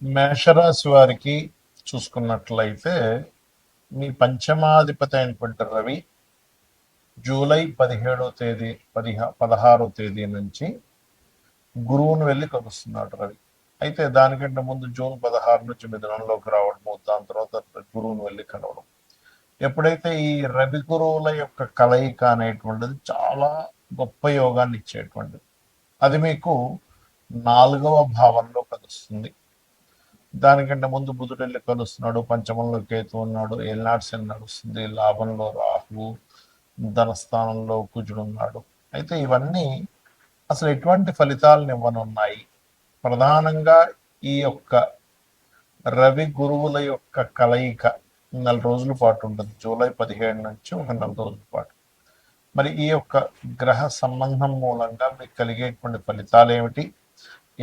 మేషరాశి వారికి చూసుకున్నట్లయితే మీ పంచమాధిపతి అయినటువంటి రవి జూలై 17వ తేదీ 16వ తేదీ నుంచి గురువును వెళ్ళి కలుస్తున్నాడు రవి. అయితే దానికంటే ముందు జూన్ 16 నుంచి మిథునంలోకి రావడము, దాని తర్వాత గురువును వెళ్ళి కలవడం. ఎప్పుడైతే ఈ రవి గురువుల యొక్క కలయిక అనేటువంటిది చాలా గొప్ప యోగాన్ని ఇచ్చేటువంటిది. అది మీకు 4వ భావంలో కలుస్తుంది. దానికంటే ముందు బుధుడు వెళ్ళి కలుస్తున్నాడు, పంచమంలో కేతు ఉన్నాడు, ఏలినాటి శని నడుస్తుంది, లాభంలో రాహువు, ధనస్థానంలో కుజుడు ఉన్నాడు. అయితే ఇవన్నీ అసలు ఎటువంటి ఫలితాలను ఇవ్వనున్నాయి? ప్రధానంగా ఈ యొక్క రవి గురువుల యొక్క కలయిక 4 రోజుల పాటు ఉంటుంది. జూలై 17 నుంచి ఒక 4 రోజుల పాటు. మరి ఈ యొక్క గ్రహ సంబంధం మూలంగా మీకు కలిగేటువంటి ఫలితాలు ఏమిటి?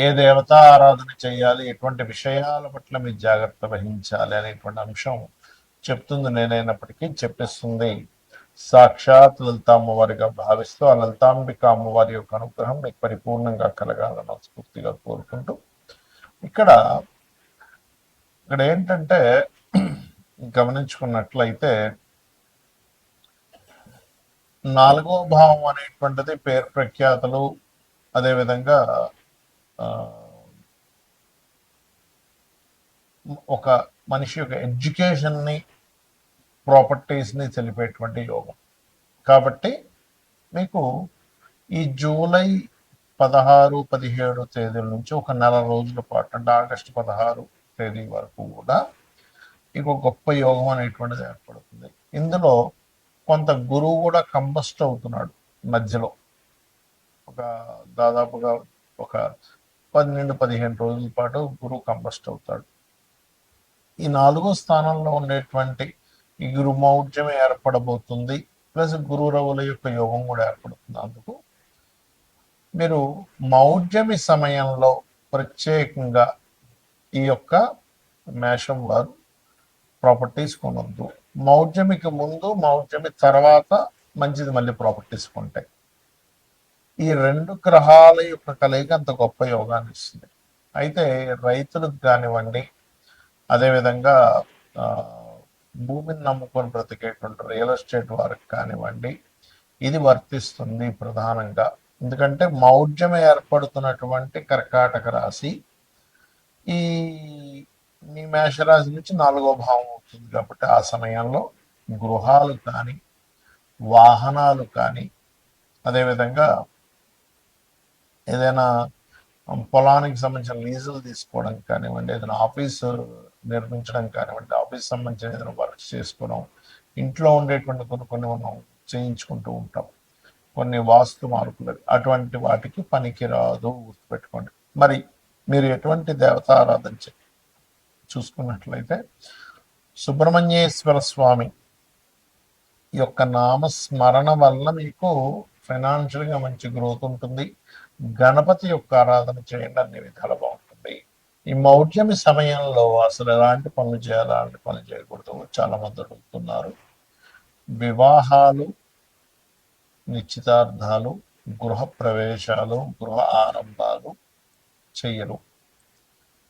ఏ దేవతా ఆరాధన చేయాలి, ఎటువంటి విషయాల పట్ల మీరు జాగ్రత్త వహించాలి అనేటువంటి అంశం చెప్తుంది నేనైనప్పటికీ చెప్పిస్తుంది సాక్షాత్ లలిత అమ్మవారిగా భావిస్తూ ఆ లలితాంబిక అమ్మవారి యొక్క అనుగ్రహం మీకు పరిపూర్ణంగా కలగాలని స్ఫూర్తిగా కోరుకుంటూ ఇక్కడ ఏంటంటే గమనించుకున్నట్లయితే 4వ భావం అనేటువంటిది పేరు ప్రఖ్యాతలు, అదేవిధంగా ఒక మనిషి యొక్క ఎడ్యుకేషన్ని, ప్రాపర్టీస్ని తెలిపేటువంటి యోగం. కాబట్టి మీకు ఈ జూలై 16, 17 తేదీల నుంచి ఒక 4 రోజుల పాటు, అంటే ఆగస్టు 16 తేదీ వరకు కూడా మీకు గొప్ప యోగం అనేటువంటిది ఏర్పడుతుంది. ఇందులో కొంత గురువు కూడా కంబస్ట్ అవుతున్నాడు మధ్యలో. ఒక దాదాపుగా ఒక 12-15 రోజుల పాటు గురువు కంబస్ట్ అవుతాడు. ఈ 4వ స్థానంలో ఉండేటువంటి ఈ గురు మౌఢ్యం ఏర్పడబోతుంది, ప్లస్ గురు రవుల యొక్క యోగం కూడా ఏర్పడుతుంది. అందుకు మీరు మౌఢ్యమి సమయంలో ప్రత్యేకంగా ఈ యొక్క మేషం వారు ప్రాపర్టీస్ కొనొద్దు. మౌఢ్యమికి ముందు, మౌఢ్యమి తర్వాత మంచిది మళ్ళీ ప్రాపర్టీస్ కొంటాయి. ఈ 2 గ్రహాల యొక్క కలయిక అంత గొప్ప యోగాన్ని ఇస్తుంది. అయితే రైతులకు కానివ్వండి, అదేవిధంగా భూమిని నమ్ముకొని బ్రతికేటువంటి రియల్ ఎస్టేట్ వారికి కానివ్వండి, ఇది వర్తిస్తుంది ప్రధానంగా. ఎందుకంటే మౌఢ్యం ఏర్పడుతున్నటువంటి కర్కాటక రాశి ఈ మీ మేషరాశి నుంచి 4వ భావం అవుతుంది. కాబట్టి ఆ సమయంలో గృహాలు కానీ, వాహనాలు కానీ, అదేవిధంగా ఏదైనా పొలానికి సంబంధించిన లీజులు తీసుకోవడం కానివ్వండి, ఏదైనా ఆఫీసు నిర్మించడం కానివ్వండి, ఆఫీస్ సంబంధించిన ఏదైనా వర్క్ చేసుకోవడం, ఇంట్లో ఉండేటువంటి కొన్ని మనం చేయించుకుంటూ ఉంటాం, కొన్ని వాస్తు మార్పులు, అటువంటి వాటికి పనికిరాదు, గుర్తుపెట్టుకోండి. మరి మీరు ఎటువంటి దేవత ఆరాధన చూసుకున్నట్లయితే సుబ్రహ్మణ్యేశ్వర స్వామి యొక్క నామస్మరణ వల్ల మీకు ఫైనాన్షియల్గా మంచి గ్రోత్ ఉంటుంది. గణపతి యొక్క ఆరాధన చేయండి, అన్ని విధాలు బాగుంటుంది. ఈ మౌఢ్యమి సమయంలో అసలు ఎలాంటి పనులు చేయాలి, అలాంటి పనులు చేయకూడదు చాలా మంది అడుగుతున్నారు. వివాహాలు, నిశ్చితార్థాలు, గృహ ప్రవేశాలు, గృహ ఆరంభాలు చెయ్యరు.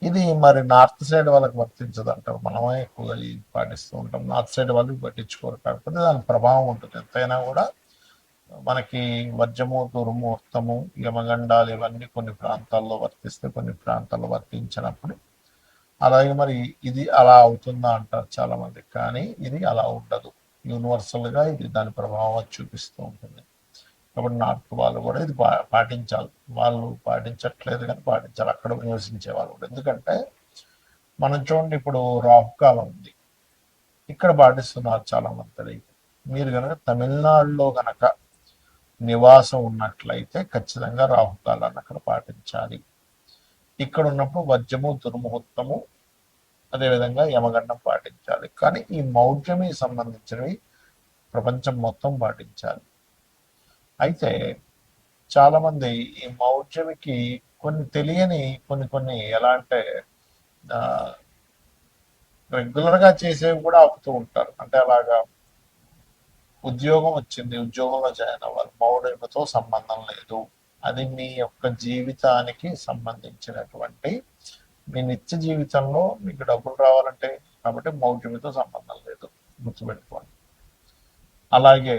ఇది మరి నార్త్ సైడ్ వాళ్ళకి వర్తించదు అంటారు, మనమే ఎక్కువగా పాటిస్తూ ఉంటాం. నార్త్ సైడ్ వాళ్ళు పట్టించుకోరు. కాకపోతే దాని ప్రభావం ఉంటుంది. ఎంతైనా కూడా మనకి వర్జము, దుర్ముహూర్తము, యమగండాలు ఇవన్నీ కొన్ని ప్రాంతాల్లో వర్తిస్తే, కొన్ని ప్రాంతాల్లో వర్తించినప్పుడు అలాగే మరి ఇది అలా అవుతుందా అంటారు చాలా మంది. కానీ ఇది అలా ఉండదు. యూనివర్సల్గా ఇది దాని ప్రభావం చూపిస్తూ ఉంటుంది. కాబట్టి నార్త్ వాళ్ళు కూడా ఇది పాటించాలి. వాళ్ళు పాటించట్లేదు కానీ పాటించాలి, అక్కడ నివసించే వాళ్ళు కూడా. ఎందుకంటే మనం చూడండి, ఇప్పుడు రాహుకాలం ఉంది, ఇక్కడ పాటిస్తున్నారు చాలా మంది. మీరు కనుక తమిళనాడులో కనుక నివాసం ఉన్నట్లయితే ఖచ్చితంగా రాహుకాలాన్ని అక్కడ పాటించాలి. ఇక్కడ ఉన్నప్పుడు వజ్రము, దుర్ముహూర్తము, అదేవిధంగా యమగండం పాటించాలి. కానీ ఈ మౌఢ్యమి సంబంధించినవి ప్రపంచం మొత్తం పాటించాలి. అయితే చాలామంది ఈ మౌఢ్యమికి కొన్ని తెలియని కొన్ని ఎలా అంటే రెగ్యులర్గా చేసేవి కూడా ఆపుతూ ఉంటారు. అంటే అలాగా ఉద్యోగం వచ్చింది, ఉద్యోగంలో జాయిన్ అవ్వాలి, మౌఢ్యమితో సంబంధం లేదు, అది మీ యొక్క జీవితానికి సంబంధించినటువంటి మీ నిత్య జీవితంలో మీకు డబ్బులు రావాలంటే కాబట్టి మౌఢ్యమితో సంబంధం లేదు, గుర్తుపెట్టుకోండి. అలాగే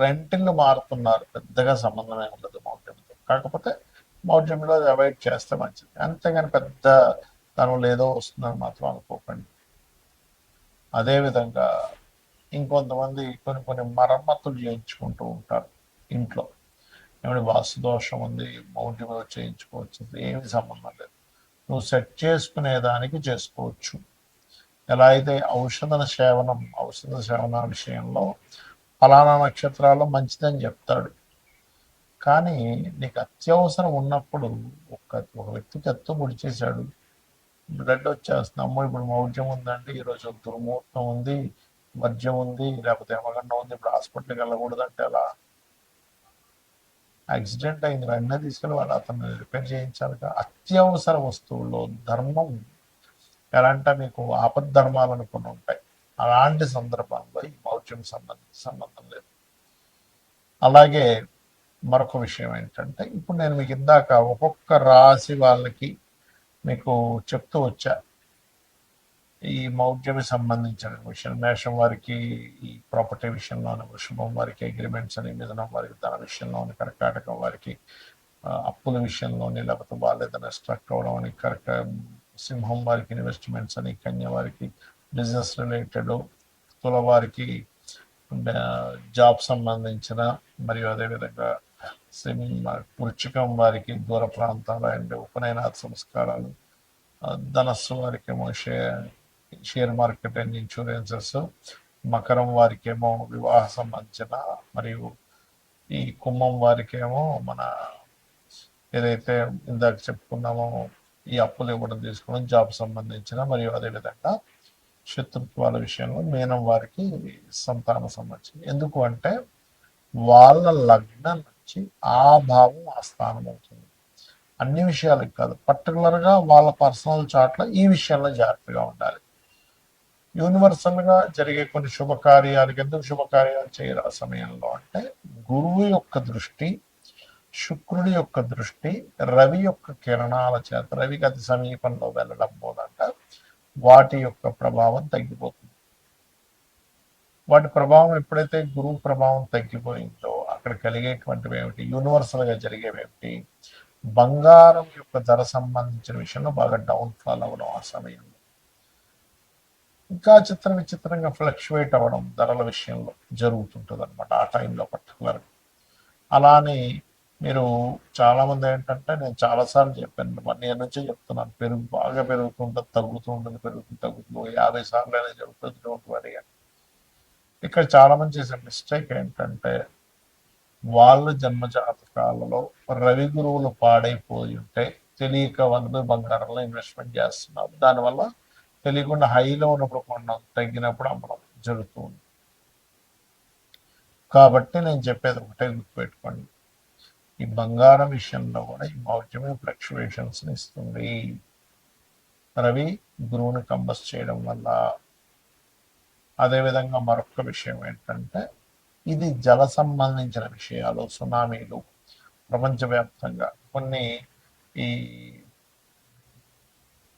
రెంటిల్లు మారుతున్నారు, పెద్దగా సంబంధమే ఉండదు మౌఢ్యంతో. కాకపోతే మౌఢ్యంలో అవాయిడ్ చేస్తే మంచిది, అంతేగాని పెద్ద తను ఏదో వస్తుందని మాత్రం అనుకోకండి. అదేవిధంగా ఇంకొంతమంది కొన్ని కొన్ని మరమ్మతులు చేయించుకుంటూ ఉంటారు ఇంట్లో. ఏమైనా వాస్తు దోషం ఉంది, మౌఢ్యం చేయించుకోవచ్చు, ఏమి సంబంధం లేదు. నువ్వు సెట్ చేసుకునే దానికి చేసుకోవచ్చు. ఎలా అయితే ఔషధ సేవన విషయంలో ఫలానా నక్షత్రాల్లో మంచిదని చెప్తాడు, కానీ నీకు అత్యవసరం ఉన్నప్పుడు ఒక వ్యక్తికి ఎత్తు ముడి చేశాడు, బ్లడ్ వచ్చేస్తుంది, అమ్మో ఇప్పుడు మౌఢ్యం ఉందండి, ఈరోజు దుర్ముహూర్తం ఉంది, వర్జ్యం ఉంది, లేకపోతే యమగండం ఉంది, ఇప్పుడు హాస్పిటల్కి వెళ్ళకూడదంటే ఎలా? యాక్సిడెంట్ అయింది, వెంటనే తీసుకెళ్ళి వాళ్ళు అతను రిపేర్ చేయించాలి. అత్యవసర వస్తువుల్లో ధర్మం ఎలా అంటే మీకు ఆపద్ధర్మాలు కొన్ని ఉంటాయి, అలాంటి సందర్భంలో ఈ మౌఢ్యం సంబంధం లేదు. అలాగే మరొక విషయం ఏంటంటే, ఇప్పుడు నేను మీకు ఇందాక ఒక్కొక్క రాశి వాళ్ళకి మీకు చెప్తూ వచ్చా ఈ మౌఢ్యమి సంబంధించిన విషయం. మేషం వారికి ఈ ప్రాపర్టీ విషయంలోని, వృషభం వారికి అగ్రిమెంట్స్ అని, మిథునం వారికి ధన విషయంలోని, కర్కాటకం వారికి అప్పుల విషయంలోని, లేకపోతే వాళ్ళు ఏదైనా స్ట్రక్ అవ్వడం అని, సింహం వారికి ఇన్వెస్ట్మెంట్స్ అని, కన్య వారికి బిజినెస్ రిలేటెడ్, తుల వారికి జాబ్ సంబంధించిన, మరియు అదేవిధంగా వృచ్చికం వారికి దూర ప్రాంతాలు అండ్ ఉపనయనాథ సంస్కారాలు, ధనస్సు వారికేమో షేర్ మార్కెట్ అండ్ ఇన్సూరెన్సెస్, మకరం వారికేమో వివాహ సంబంధించిన, మరియు ఈ కుంభం వారికేమో మన ఏదైతే ఇందాక చెప్పుకున్నామో ఈ అప్పులు ఇవ్వడం తీసుకోవడం, జాబ్ సంబంధించిన, మరియు అదేవిధంగా శత్రుత్వాల విషయంలో మీనం వారికి సంతాన సంబంధించి. ఎందుకు అంటే వాళ్ళ లగ్నం నుంచి ఆ భావం ఆ స్థానం అవుతుంది. అన్ని విషయాలకు కాదు, పర్టికులర్గా వాళ్ళ పర్సనల్ చాట్లో ఈ విషయంలో జాగ్రత్తగా ఉండాలి. యూనివర్సల్గా జరిగే కొన్ని శుభకార్యాలకు ఎందుకు శుభకార్యాలు చేయరు ఆ సమయంలో అంటే, గురువు యొక్క దృష్టి, శుక్రుడి యొక్క దృష్టి, రవి యొక్క కిరణాల చేత, రవికి అతి సమీపంలో వెళ్ళడం మూలంట వాటి యొక్క ప్రభావం తగ్గిపోతుంది. వాటి ప్రభావం ఎప్పుడైతే గురువు ప్రభావం తగ్గిపోయిందో అక్కడ కలిగేటువంటివి ఏమిటి, యూనివర్సల్గా జరిగేవేమిటి, బంగారం యొక్క ధర సంబంధించిన విషయంలో బాగా డౌన్ ఫాల్ అవ్వడం ఆ సమయంలో, ఇంకా విచిత్రంగా ఫ్లక్చువేట్ అవ్వడం ధరల విషయంలో జరుగుతుంటుంది అనమాట ఆ టైంలో పర్టికులర్గా. అలానే మీరు చాలామంది ఏంటంటే, నేను చాలాసార్లు చెప్పాను, 1 year నుంచి చెప్తున్నాను, బాగా పెరుగుతుంటుంది, తగ్గుతూ ఉంటుంది, తగ్గుతూ 50 సార్లు అనేది జరుగుతుంది, డోంట్ వరీ అని. ఇక్కడ చాలామంది చేసే మిస్టేక్ ఏంటంటే, వాళ్ళ జన్మజాతకాలలో రవి గురువులు పాడైపోయి ఉంటే తెలియక వాళ్ళు బంగారంలో ఇన్వెస్ట్మెంట్ చేస్తున్నారు, దానివల్ల తెలియకుండా హైలో ఉన్నప్పుడు కొనడం, తగ్గినప్పుడు అమ్మడం జరుగుతుంది. కాబట్టి నేను చెప్పేది ఒకటే, గుర్తుపెట్టుకోండి, ఈ బంగారం విషయంలో కూడా ఈ మౌఢ్యమే ఫ్లక్చువేషన్స్ ఇస్తుంది. రవి గురువుని కంబస్ చేయడం వల్ల. అదేవిధంగా మరొక విషయం ఏంటంటే, ఇది జల సంబంధించిన విషయాలు, సునామీలు ప్రపంచవ్యాప్తంగా కొన్ని ఈ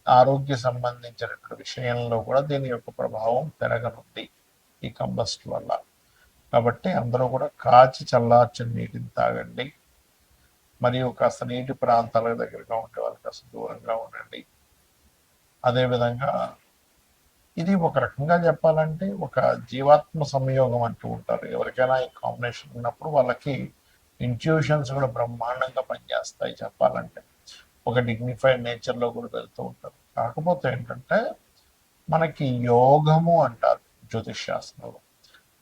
ఆరోగ్య సంబంధించిన విషయంలో కూడా దీని యొక్క ప్రభావం పెరగనుంది ఈ కంబస్ట్ వల్ల. కాబట్టి అందరూ కూడా కాచి చల్లార్చిన నీటిని తాగండి, మరియు కాస్త నీటి ప్రాంతాల దగ్గరగా ఉండే వాళ్ళు కాస్త దూరంగా ఉండండి. అదేవిధంగా ఇది ఒక రకంగా చెప్పాలంటే ఒక జీవాత్మ సంయోగం అంటూ ఉంటారు. ఎవరికైనా ఈ కాంబినేషన్ ఉన్నప్పుడు వాళ్ళకి ఇంట్యూషన్స్ కూడా బ్రహ్మాండంగా పనిచేస్తాయి చెప్పాలంటే. ఒక డిగ్నిఫైడ్ నేచర్లో కూడా వెళ్తూ ఉంటారు. కాకపోతే ఏంటంటే, మనకి యోగము అంటారు జ్యోతిష్ శాస్త్రంలో.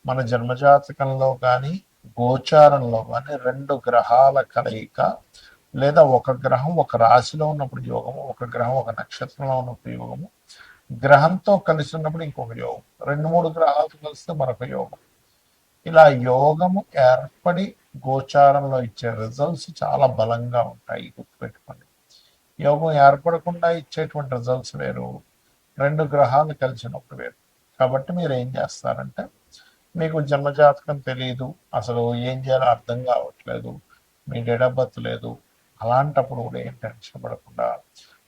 మన జన్మజాతకంలో కానీ గోచారంలో కానీ 2 గ్రహాల కలయిక, లేదా ఒక గ్రహం ఒక రాశిలో ఉన్నప్పుడు యోగము, ఒక గ్రహం ఒక నక్షత్రంలో ఉన్నప్పుడు యోగము, గ్రహంతో కలిసి ఉన్నప్పుడు ఇంకొక యోగం, 2-3 గ్రహాలతో కలిస్తే మరొక యోగం. ఇలా యోగము ఏర్పడి గోచారంలో ఇచ్చే రిజల్ట్స్ చాలా బలంగా ఉంటాయి, గుర్తుపెట్టుకోండి. యోగం ఏర్పడకుండా ఇచ్చేటువంటి రిజల్ట్స్ వేరు, 2 గ్రహాలు కలిసినప్పుడు వేరు. కాబట్టి మీరు ఏం చేస్తారంటే, మీకు జన్మజాతకం తెలియదు, అసలు ఏం చేయాలో అర్థం కావట్లేదు, మీ డేట్ ఆఫ్ బర్త్ లేదు, అలాంటప్పుడు కూడా ఏం టెన్షన్ పడకుండా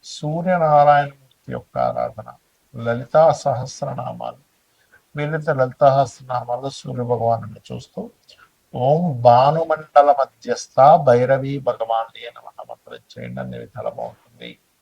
సూర్యనారాయణమూర్తి యొక్క ఆరాధన, లలితా సహస్రనామాలు, వీలైతే లలితా సహస్రనామాలు సూర్య భగవాను చూస్తూ భానుమండల మధ్యస్థ భైరవీ భగవాన్ నమః మంత్రం చేయండి, అన్ని విధాల బాగుంటుంది.